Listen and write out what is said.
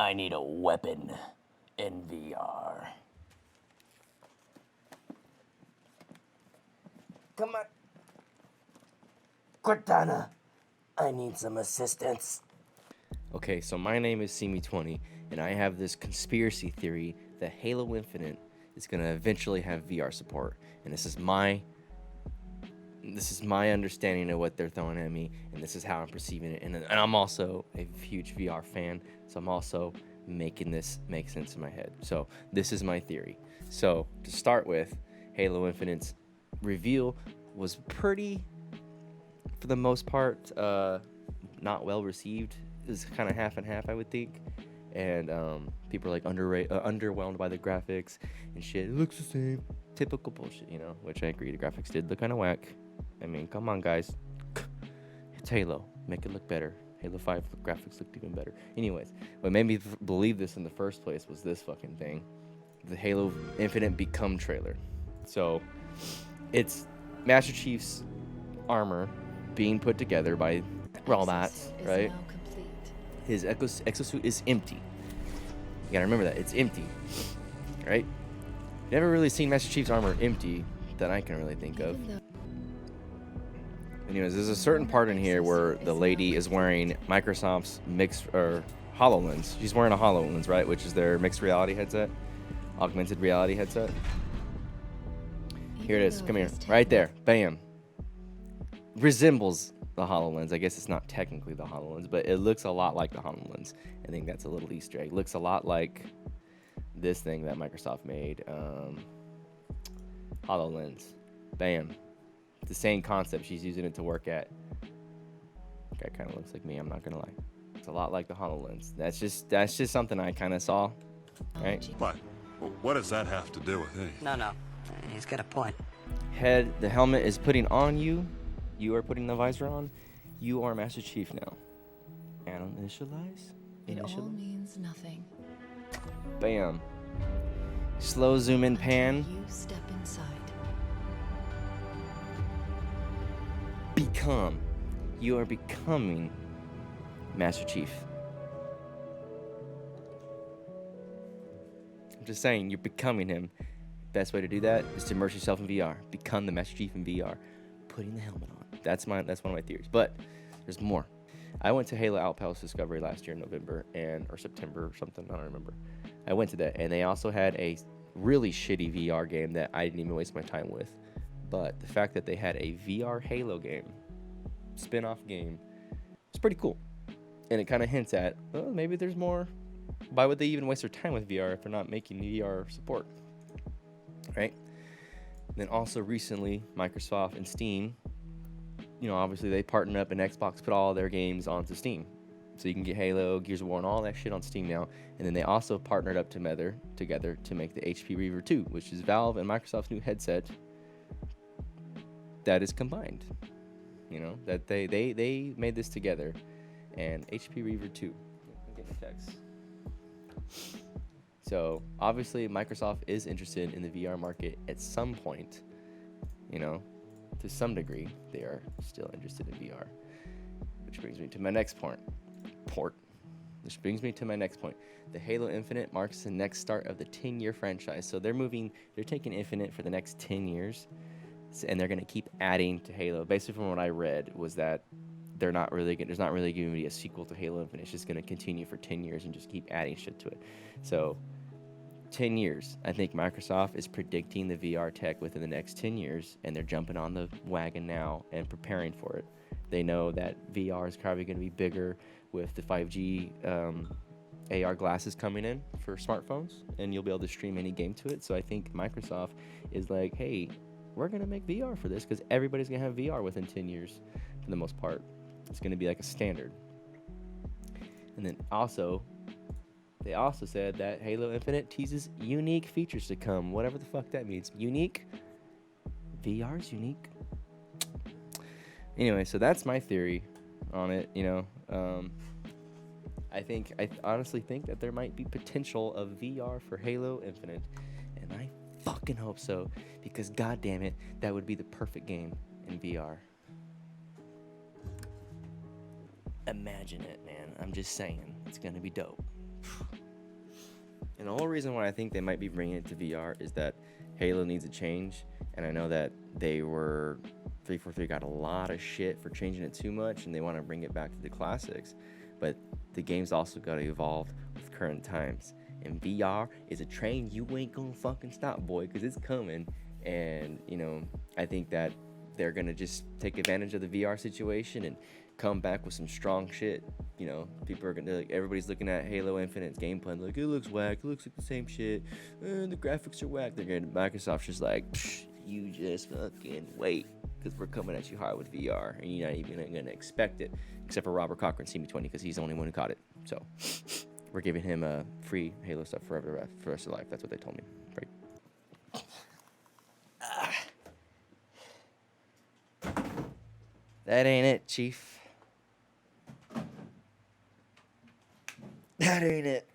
I need a weapon in VR. Come on. Cortana, I need some assistance. Okay, so my name is Simi20, and I have this conspiracy theory that Halo Infinite is going to eventually have VR support. And this is my understanding of what they're throwing at me, and this is how I'm perceiving it. And I'm also a huge VR fan, so I'm also making this make sense in my head. So this is my theory. So to start with, Halo Infinite's reveal was pretty, for the most part, not well received. It was kind of half and half, I would think. And people are like underwhelmed by the graphics and shit. It looks the same. Typical bullshit, you know, which I agree. The graphics did look kind of whack. I mean, come on, guys. It's Halo. Make it look better. Halo 5 graphics looked even better. Anyways, what made me believe this in the first place was this fucking thing. The Halo Infinite Become trailer. So, it's Master Chief's armor being put together by robots, right? His exosuit is empty. You gotta remember that. It's empty, right? Never really seen Master Chief's armor empty that I can really think of. Anyways, there's a certain part in here where the lady is wearing Microsoft's HoloLens. She's wearing a HoloLens, right? Which is their mixed reality headset, augmented reality headset. Here it is. Come here. Right there. Bam. Resembles the HoloLens. I guess it's not technically the HoloLens, but it looks a lot like the HoloLens. I think that's a little Easter egg. Looks a lot like this thing that Microsoft made. HoloLens. Bam. It's the same concept. She's using it to work at. That kind of looks like me. I'm not gonna lie. It's a lot like the HoloLens. That's just something I kind of saw, right? What does that have to do with anything? No. He's got a point. The helmet is putting on you. You are putting the visor on. You are Master Chief now. And initialize. It all means nothing. Bam. Slow zoom in pan. You step inside. Become. You are becoming Master Chief. I'm just saying, you're becoming him. Best way to do that is to immerse yourself in VR. Become the Master Chief in VR. Putting the helmet on. That's one of my theories. But there's more. I went to Halo Outpost Discovery last year in November or September or something. I don't remember. I went to that, and they also had a really shitty VR game that I didn't even waste my time with. But the fact that they had a VR Halo game, spin-off game, it's pretty cool. And it kind of hints at, well, maybe there's more. Why would they even waste their time with VR if they're not making VR support? Right? And then also recently, Microsoft and Steam, you know, obviously they partnered up and Xbox put all their games onto Steam. So you can get Halo, Gears of War, and all that shit on Steam now. And then they also partnered up together to make the HP Reaver 2, which is Valve and Microsoft's new headset that is combined. You know, that they made this together. And HP Reaver 2. I'm getting a text. So obviously Microsoft is interested in the VR market at some point. You know, to some degree, they are still interested in VR. Which brings me to my next point. Which brings me to my next point. The Halo Infinite marks the next start of the 10-year franchise. So they're taking Infinite for the next 10 years. And they're going to keep adding to Halo. Basically from what I read was that there's not really going to be a sequel to Halo Infinite. It's just going to continue for 10 years and just keep adding shit to it. So 10 years. I think Microsoft is predicting the VR tech within the next 10 years, and they're jumping on the wagon now and preparing for it. They know that VR is probably going to be bigger with the 5G AR glasses coming in for smartphones, and you'll be able to stream any game to it. So I think Microsoft is like, hey, we're going to make VR for this because everybody's going to have VR within 10 years for the most part. It's going to be like a standard. And then they also said that Halo Infinite teases unique features to come, whatever the fuck that means. Unique? VR's unique? Anyway, so that's my theory on it, you know. I honestly think that there might be potential of VR for Halo Infinite, and I fucking hope so, because goddamn it, that would be the perfect game in VR. Imagine it, man. I'm just saying, it's gonna be dope. And the whole reason why I think they might be bringing it to VR is that Halo needs a change, and I know that they were 343 got a lot of shit for changing it too much, and they want to bring it back to the classics. But the game's also got to evolve with current times. And VR is a train you ain't gonna fucking stop, boy, because it's coming. And you know, I think that they're gonna just take advantage of the VR situation and come back with some strong shit. You know, people are gonna, like, everybody's looking at Halo Infinite's gameplay like, it looks whack, it looks like the same shit, the graphics are whack. They're gonna, Microsoft's just like, you just fucking wait, because we're coming at you hard with VR, and you're not even gonna expect it, except for Robert Cochran CB20, because he's the only one who caught it. So we're giving him a free Halo stuff forever for the rest of life. That's what they told me. Right. That ain't it, Chief. That ain't it.